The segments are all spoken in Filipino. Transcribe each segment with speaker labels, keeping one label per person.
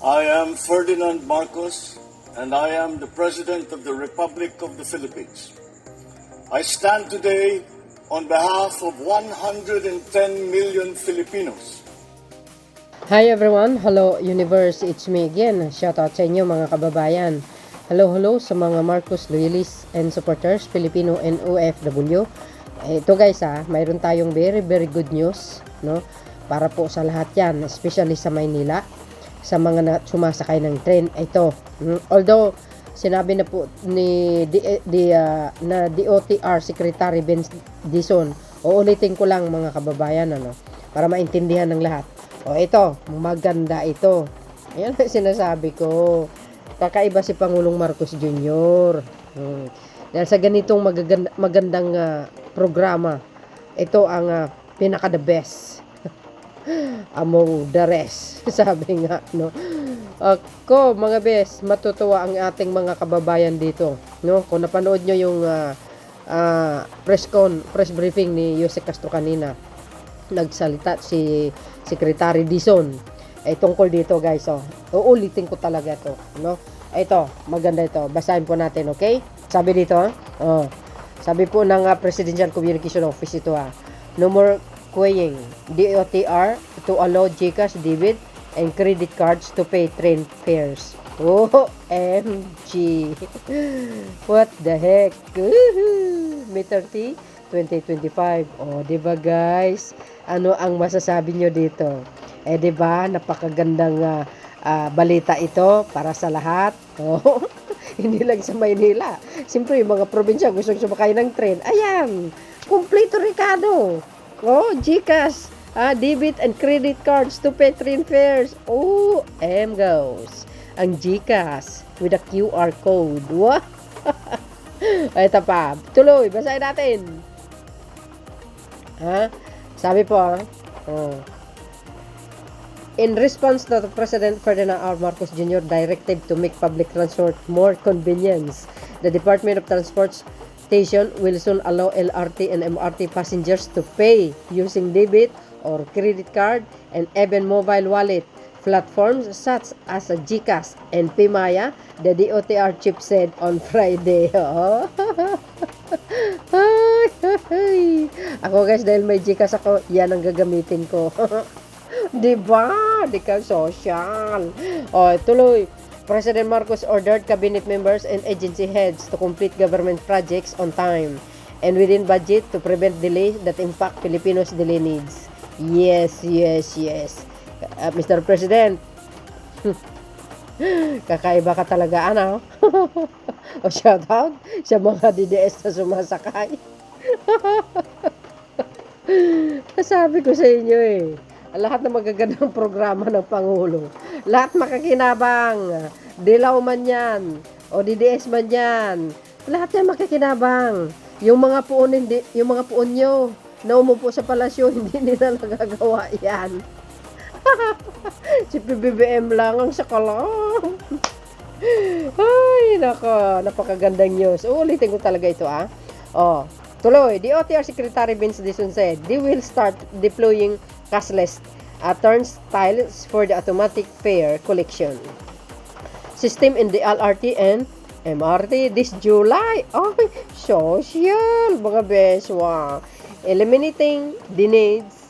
Speaker 1: I am Ferdinand Marcos, and I am the President of the Republic of the Philippines. I stand today on behalf of 110 million Filipinos.
Speaker 2: Hi everyone, hello universe, it's me again. Shout out sa inyo mga kababayan. Hello sa mga Marcos loyalists and supporters, Filipino and OFW. Ito guys mayroon tayong very good news, no? Para po sa lahat yan, especially sa Maynila, sa mga sumasakay ng train. Ito, although sinabi na po ni DOTR Secretary Ben Dizon, uulitin ko lang mga kababayan, para maintindihan ng lahat. Ito, maganda ito. Ayan ang sinasabi ko. Kakaiba si Pangulong Marcos Jr. Dahil sa ganitong magandang programa, ito ang pinaka the best among the rest. Sabi nga, no? Ako, mga best, matutuwa ang ating mga kababayan dito, no? Kung napanood nyo yung press briefing ni Jose Castro kanina, nagsalita si Secretary Dizon tungkol dito guys. Uulitin ko talaga to, no? Ito, maganda ito. Basahin po natin, okay? Sabi dito, sabi po ng Presidential Communication Office ito, no more queuing. DOTR to allow GCash, debit, and credit cards to pay train fares. OMG! What the heck? May 30, 2025. Diba guys? Ano ang masasabi nyo dito? Diba? Napakagandang balita ito para sa lahat. Hindi lang sa Maynila. Siyempre, yung mga probinsya gustong sumakay ng train. Ayan! Kompleto Ricardo! GCash, debit and credit cards to pay train fares. Goes ang GCash with a QR code. Wow! Ito pa. Tuloy, basahin natin. Sabi po, in response to the President Ferdinand R. Marcos Jr. directive to make public transport more convenient, the Department of Transportation will soon allow LRT and MRT passengers to pay using debit or credit card and even mobile wallet platforms such as GCash and Pimaya, the DOTR chief said on Friday. Ako guys, dahil may GCash ako, yan ang gagamitin ko. Diba? Di ka social. Tuloy. President Marcos ordered cabinet members and agency heads to complete government projects on time and within budget to prevent delays that impact Filipinos' daily needs. Yes. Mr. President, kakaiba ka talaga, shout out sa mga DDS na sumasakay. Sabi ko sa inyo lahat na magagandang programa ng Pangulo, lahat makakinabang, dilaw man yan o DDS man yan, lahat yan makakinabang. Yung mga puon nyo na umupo sa palasyo, hindi nila nagagawa yan. Si PBBM lang ang sakalam. Ay, nako, napakagandang news. Ulitin ko talaga ito, tuloy. DOTR Secretary Ben Dizon said they will start deploying cashless turnstiles for the automatic fare collection system in the LRT and MRT this July. Social, mga besh, eliminating the needs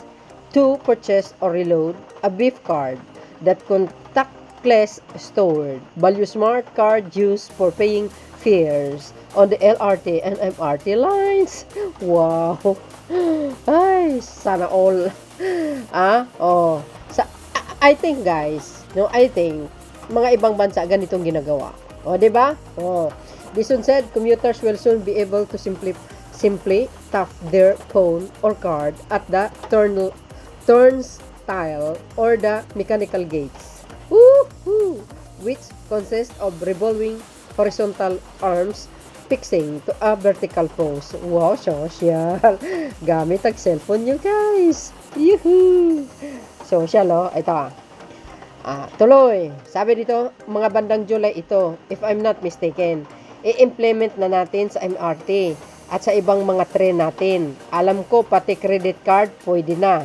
Speaker 2: to purchase or reload a beef card that contactless stored value smart card used for paying fares on the LRT and MRT lines. Wow! Ay, sana all. I think guys, mga ibang bansa ganitong ginagawa. Diba? Dizon said commuters will soon be able to simply tap their phone or card at the turnstile or the mechanical gates, which consist of revolving horizontal arms fixing to a vertical post. Wow, social. Gamit ang cellphone nyo, guys. Yuhuu! Social, ito. Tuloy. Sabi dito, mga bandang July ito, if I'm not mistaken, i-implement na natin sa MRT at sa ibang mga train natin. Alam ko, pati credit card, pwede na.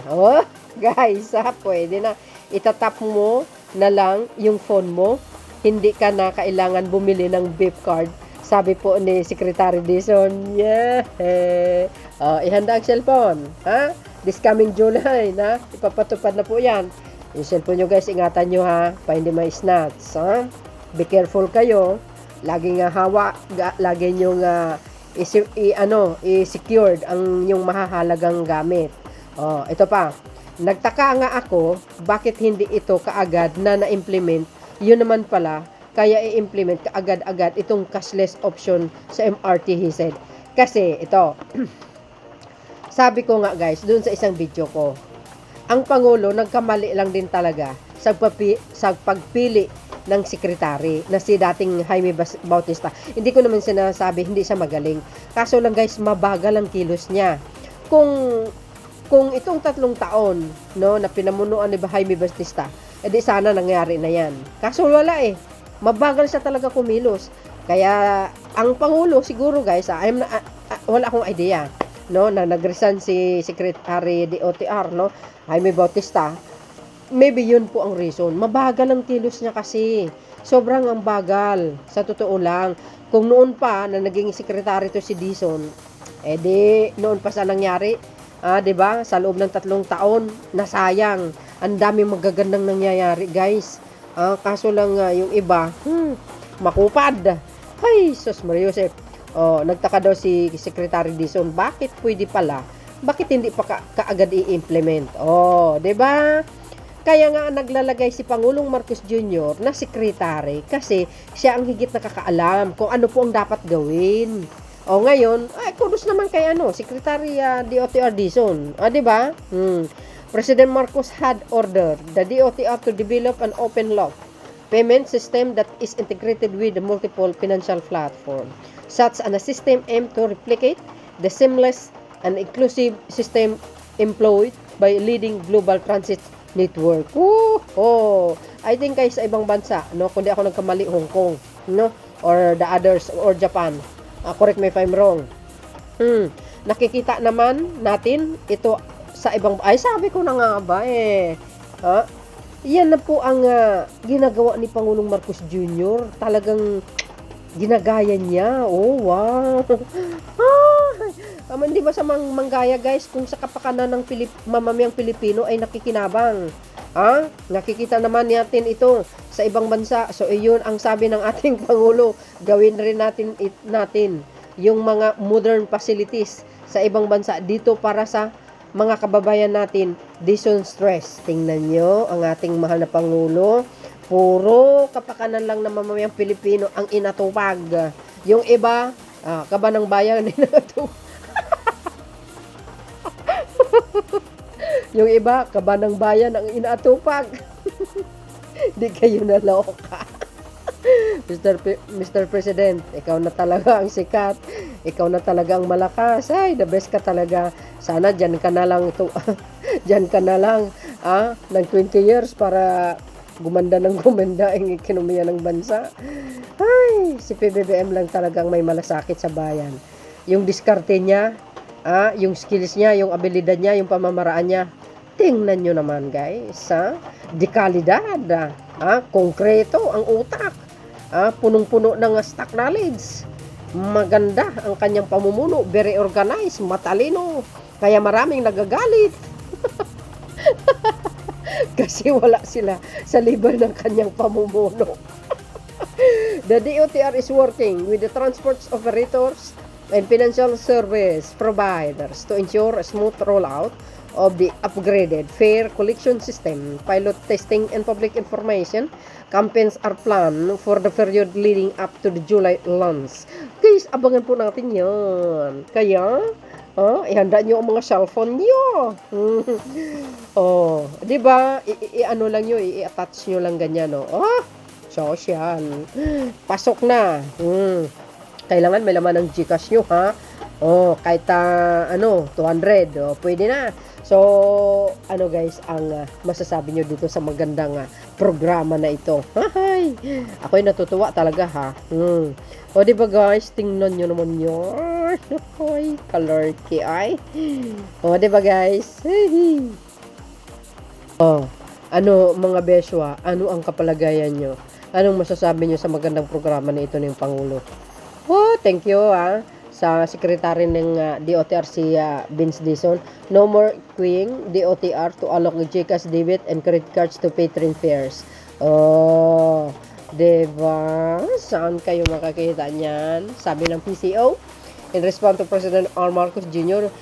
Speaker 2: Guys, pwede na. Itatap mo na lang yung phone mo. Hindi ka na kailangan bumili ng beep card. Sabi po ni Secretary Dizon, yeah. Ihanda ang cellphone. Ha? This coming July, na ipapatupad na po yan. Yung cellphone nyo guys, ingatan nyo ha, pa hindi ma-snatch. Ha? Be careful kayo. Lagi nga hawa, lagi nyo nga i-secured ang yung mahahalagang gamit. Ito pa. Nagtaka nga ako, bakit hindi ito kaagad na na-implement. Yun naman pala, kaya i-implement kaagad-agad itong cashless option sa MRT, he said. Kasi ito, sabi ko nga guys, dun sa isang video ko, ang Pangulo nagkamali lang din talaga sa pagpili ng sekretary na si dating Jaime Bautista. Hindi ko naman sinasabi hindi siya magaling. Kaso lang guys, mabagal ang kilos niya. Kung itong 3 taon no na pinamunuan ni Jaime Bautista, edi sana nangyari na yan. Kaso wala eh. Mabagal siya talaga kumilos. Kaya ang Pangulo siguro guys, wala akong idea no na nagresign si Secretary DOTR no Jaime Bautista. Maybe yun po ang reason. Mabagal ang kilos niya kasi. Sobrang ang bagal. Sa totoo lang. Kung noon pa na naging sekretary to si Dizon, edi noon pa sa nangyari, 'di ba? Sa loob ng 3 taon, nasayang. Ang daming magagandang nangyayari, guys. Kaso lang yung iba, makupad. Ay, sus Maria Joseph. Nagtaka daw si Secretary Dizon, bakit pwede pala? Bakit hindi pa kaagad i-implement? 'di ba? Kaya nga naglalagay si Pangulong Marcos Jr. na sekretary kasi siya ang higit nakakaalam kung ano po ang dapat gawin. Ngayon, kudos naman kay Secretary DOTR Dizon. 'Di ba? President Marcos had ordered the DOTR to develop an open loop payment system that is integrated with the multiple financial platform. Such a system aimed to replicate the seamless and inclusive system employed by leading global transit network. I think guys sa ibang bansa, no, kundi ako nagkamali, Hong Kong, no, or the others, or Japan. Correct me if I'm wrong. Nakikita naman natin ito sa ibang, sabi ko na nga ba yan na po ang ginagawa ni Pangulong Marcos Jr. Talagang ginagaya niya. Wow. Hindi ba sa manggaya guys kung sa kapakanan ng mamamayang Pilipino ay nakikinabang? Nakikita naman natin ito sa ibang bansa. So iyon ang sabi ng ating Pangulo, gawin rin natin yung mga modern facilities sa ibang bansa dito para sa mga kababayan natin. Dizon stress. Tingnan nyo ang ating mahal na Pangulo. Puro kapakanan lang ng mamamayang Pilipino ang inatupag. Yung iba, kaba ng bayan inatupag. Yung iba, kaba ng bayan ang inatupag. Di kayo naloka. Mr. President, ikaw na talaga ang sikat. Ikaw na talaga ang malakas. Ay, the best ka talaga. Sana dyan ka na lang dyan ka na lang ng 20 years para gumanda ng gumanda ang ekonomiya ng bansa. Ay, si PBBM lang talagang may malasakit sa bayan. Yung diskarte niya, yung skills niya, yung abilidad niya, yung pamamaraan niya. Tingnan nyo naman guys, dekalidad, konkreto ang utak, punong-puno ng stock knowledge, maganda ang kanyang pamumuno, very organized, matalino, kaya maraming nagagalit. Kasi wala sila sa liber ng kanyang pamumuno. The DOTR is working with the transport operators and financial service providers to ensure a smooth rollout of the upgraded fare collection system. Pilot testing and public information campaigns are planned for the period leading up to the July launch. Guys, abangan po natin yan. Kaya, ihanda nyo ang mga cellphone nyo. Di ba? I-ano lang nyo, i-attach nyo lang ganyan, no? Social. Pasok na. Kailangan may laman ng Gcash nyo, ha? Kahit 200, pwede na. So, guys, ang masasabi nyo dito sa magandang programa na ito? Hay! Ako'y natutuwa talaga, ha? Di ba guys, tingnan nyo naman yun. Ay, kalorky ay. Di ba guys? Ano mga beswa, ano ang kapalagayan nyo? Anong masasabi nyo sa magandang programa na ito ng Pangulo? Oh, thank you sa sekretary ng DOTR si Vince Dizon. No more queuing DOTR to allok GCash debit and credit cards to pay train fares. Oh, diba? Saan kayo makakita niyan? Sabi ng PCO. In response to President R. Marcos Jr.,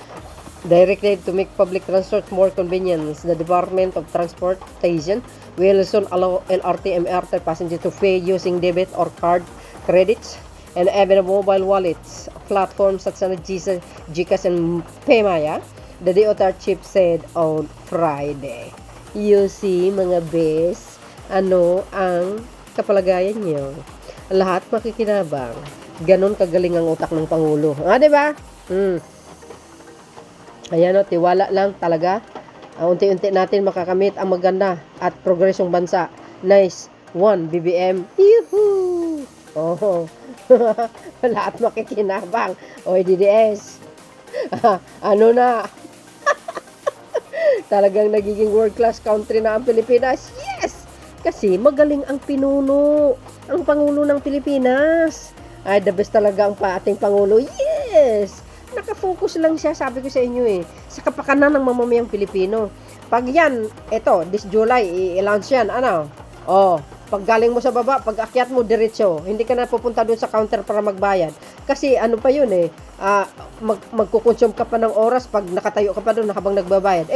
Speaker 2: directed to make public transport more convenient, the Department of Transportation will soon allow LRT MRT passengers to pay using debit or card credits and even mobile wallets platforms such as GCash and Paymaya, the DOTR chief said on Friday. You see, mga bes, ano ang kapalagayan nyo? Lahat makikinabang. Ganon kagaling ang utak ng Pangulo. Diba? Ayan o, tiwala lang talaga. Unti-unti natin makakamit ang maganda at progresong bansa. Nice. 1 BBM. Yuhuu! Oh. Lahat makikinabang. O, DDS. Ano na? Talagang nagiging world-class country na ang Pilipinas. Yes! Kasi magaling ang pinuno. Ang Pangulo ng Pilipinas. Ay, the best talaga ang ating Pangulo. Yes! Nakafocus lang siya, sabi ko sa inyo sa kapakanan ng mamamayang Pilipino. Pag yan, this July, i-launch yan, pag galing mo sa baba, pag akyat mo, diretso. Hindi ka na pupunta doon sa counter para magbayad. Kasi ano pa yun magkukonsume ka pa ng oras pag nakatayo ka pa doon habang nagbabayad.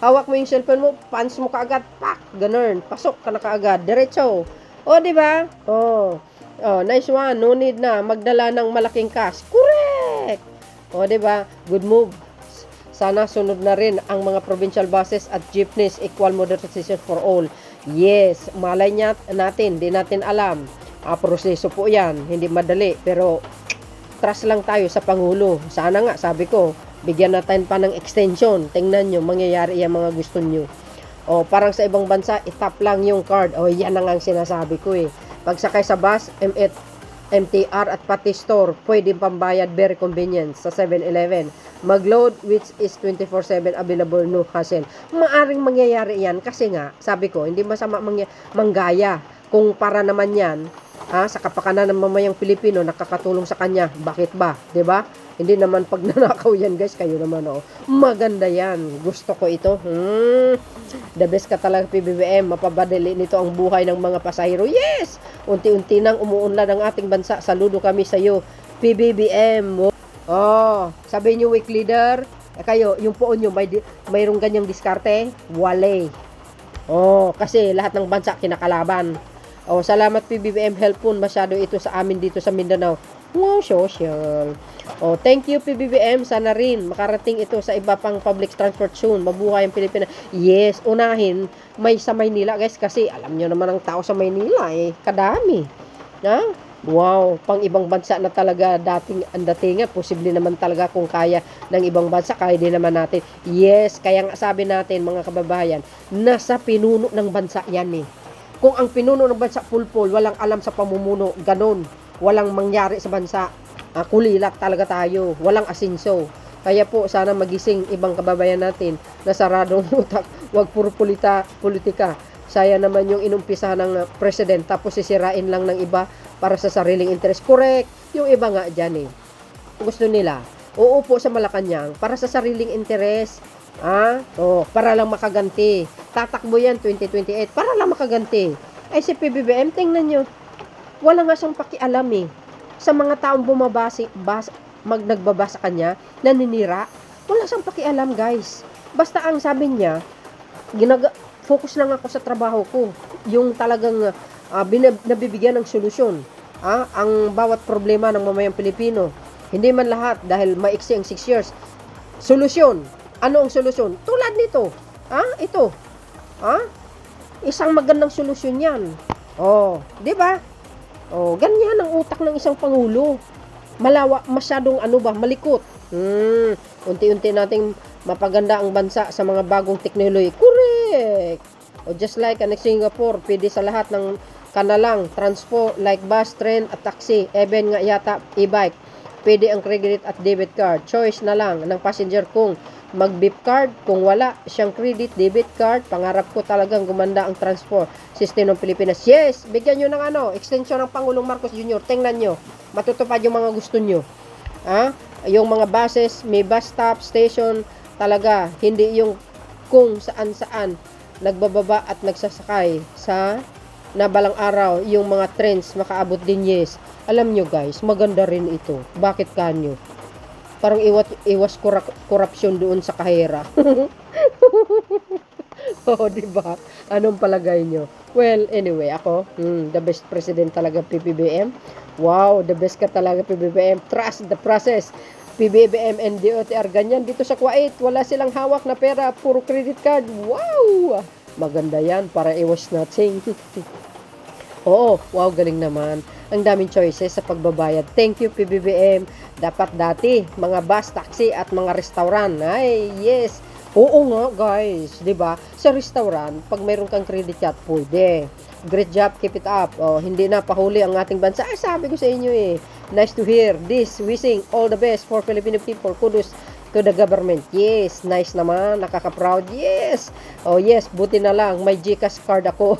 Speaker 2: Hawak mo yung cellphone mo, punch mo kaagad, pak, ganun, pasok ka na kaagad, diretso. Diba? Nice one, no need na magdala ng malaking cash. Correct! Diba? Good move. Sana sunod na rin ang mga provincial buses at jeepneys, equal modernization for all. Yes, malay natin, di natin alam. Proseso po yan, hindi madali, pero trust lang tayo sa Pangulo. Sana nga, sabi ko, bigyan natin pa ng extension. Tingnan nyo, mangyayari yung mga gusto nyo. Parang sa ibang bansa, itap lang yung card. Yan ang sinasabi ko Pagsakay sa bus, MTR at pati store, pwede pambayad, very convenient sa 7-Eleven. Mag-load, which is 24/7 available, no hassle. Maaring mangyayari yan kasi nga, sabi ko, hindi masama manggaya. Kung para naman yan, sa kapakanan ng mamayang Pilipino, nakakatulong sa kanya. Bakit ba? 'Di ba? Hindi naman pag nanakaw yan, guys, kayo naman, maganda yan. Gusto ko ito. The best ka talaga, PBBM. Mapabadali nito ang buhay ng mga pasahero. Yes! Unti-unti nang umuunlad ang ating bansa. Saludo kami sa iyo, PBBM. Sabi niyo, weak leader. Kayo, yung poon nyo, mayroong ganyang diskarte? Wale. Kasi lahat ng bansa kinakalaban. Salamat, PBBM. Helpful masyado ito sa amin dito sa Mindanao. Wow, social. Thank you, PBBM. Sana rin makarating ito sa iba pang public transport soon. Mabuhay ang Pilipinas. Yes, unahin may sa Maynila, guys, kasi alam nyo naman ang tao sa Maynila kadami. Wow, pang ibang bansa na talaga ang datingan. Posible naman talaga kung kaya ng ibang bansa, kaya din naman natin. Yes, kaya nga sabi natin, mga kababayan, nasa pinuno ng bansa yan Kung ang pinuno ng bansa pulpul, walang alam sa pamumuno, ganon, walang mangyari sa bansa. Kulilat talaga tayo, walang asinso. Kaya po, sana magising ibang kababayan natin na saradong utak, wag puro politika. Saya naman yung inumpisa ng president, tapos sisirain lang ng iba para sa sariling interest. Correct! Yung iba nga dyan gusto nila, uupo sa Malacanang para sa sariling interest. Para lang makaganti. Tatakbo yan 2028 para lang makaganti. Si PBBM, tingnan nyo, wala nga siyang pakialam sa mga taong nagbabasa kanya, naninira. Wala siyang pakialam, guys. Basta ang sabi niya, focus lang ako sa trabaho ko. Yung talagang nabibigyan ng solusyon. Ang bawat problema ng mamayang Pilipino. Hindi man lahat dahil maiksi ang 6 years. Solusyon. Ano ang solusyon? Tulad nito. Ito. Isang magandang solusyon yan. Di ba? Ganyan ang utak ng isang pangulo. Masyadong malikot. Unti-unti nating mapaganda ang bansa sa mga bagong teknolohiya. Correct! Just like Singapore, pwede sa lahat ng kanalang transport like bus, train at taxi. Even nga yata e-bike. Pwede ang credit at debit card. Choice na lang ng passenger kung mag-beep card. Kung wala siyang credit, debit card, pangarap ko talagang gumanda ang transport system ng Pilipinas. Yes, bigyan nyo ng extension ng Pangulong Marcos Jr. Tingnan nyo, matutupad yung mga gusto nyo. Yung mga buses, may bus stop, station, talaga, hindi yung kung saan-saan nagbababa at nagsasakay sa nabalang araw, yung mga trends makaabot din. Yes, alam nyo guys, maganda rin ito. Bakit kanyo? Parang iwas korupsyon doon sa kahera. Oo, diba? Anong palagay nyo? Well, anyway, ako, the best president talaga PBBM. Wow, the best ka talaga PBBM. Trust the process. PBBM and DOTR, ganyan dito sa Kuwait. Wala silang hawak na pera, puro credit card. Wow! Maganda yan para iwas natin. Oo, wow, galing naman. Ang daming choices sa pagbabayad. Thank you, PBBM. Dapat dati, mga bus, taxi, at mga restaurant. Ay, yes. Oo nga, guys. 'Di ba? Sa restaurant, pag mayroon kang credit card, pwede. Great job, keep it up. Oh, hindi na pahuli ang ating bansa. Ay, sabi ko sa inyo eh. Nice to hear this. Wishing all the best for Filipino people. Kudos to the government. Yes, nice naman. Nakaka-proud. Yes. Oh, yes. Buti na lang. May GCash card ako.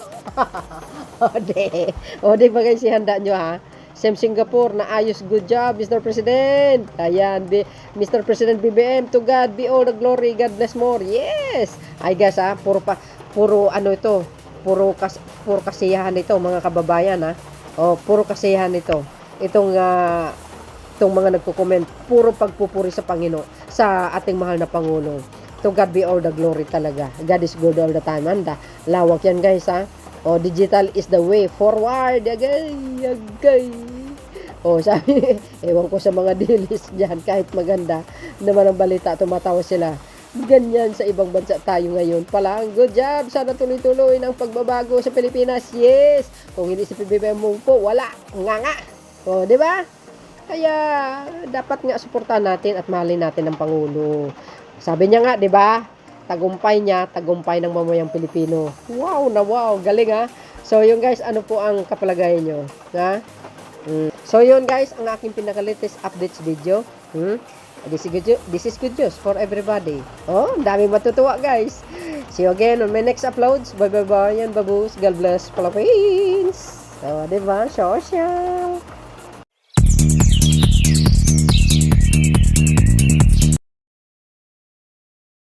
Speaker 2: O, di ba guys, ihanda nyo ha? Sam Singapore na ayos. Good job, Mr. President. Ayan, Mr. President BBM, to God be all the glory. God bless more. Yes. Ay guys ha, puro ano ito, puro kasiyahan ito mga kababayan ha. O, puro kasiyahan ito. Itong mga nagko-comment, puro pagpupuri sa Panginoon, sa ating mahal na Pangulo. To God be all the glory talaga. God is good all the time. Anda, lawak yan guys ha. O, digital is the way forward. Agay. O, sabi, ewan ko sa mga dilis dyan, kahit maganda naman ang balita, tumatawa sila. Ganyan sa ibang bansa tayo ngayon. Pala, good job. Sana tuloy-tuloy ng pagbabago sa Pilipinas. Yes. Kung hindi si PBBM mo po, wala. Nga. O, di ba? Kaya, dapat nga suportahan natin at mahalin natin ang Pangulo. Sabi niya nga, di ba? Tagumpay niya, tagumpay ng mamayang Pilipino. Wow na wow. Galing ha. So, yun guys, ano po ang kapalagayan nyo? Ha? So, yun guys, ang aking pinaka-latest updates video. This is good news for everybody. Oh, dami matutuwa guys. See you again on my next uploads. Bye bye bye. Yan babus. God bless Philippines. So, diba? Social.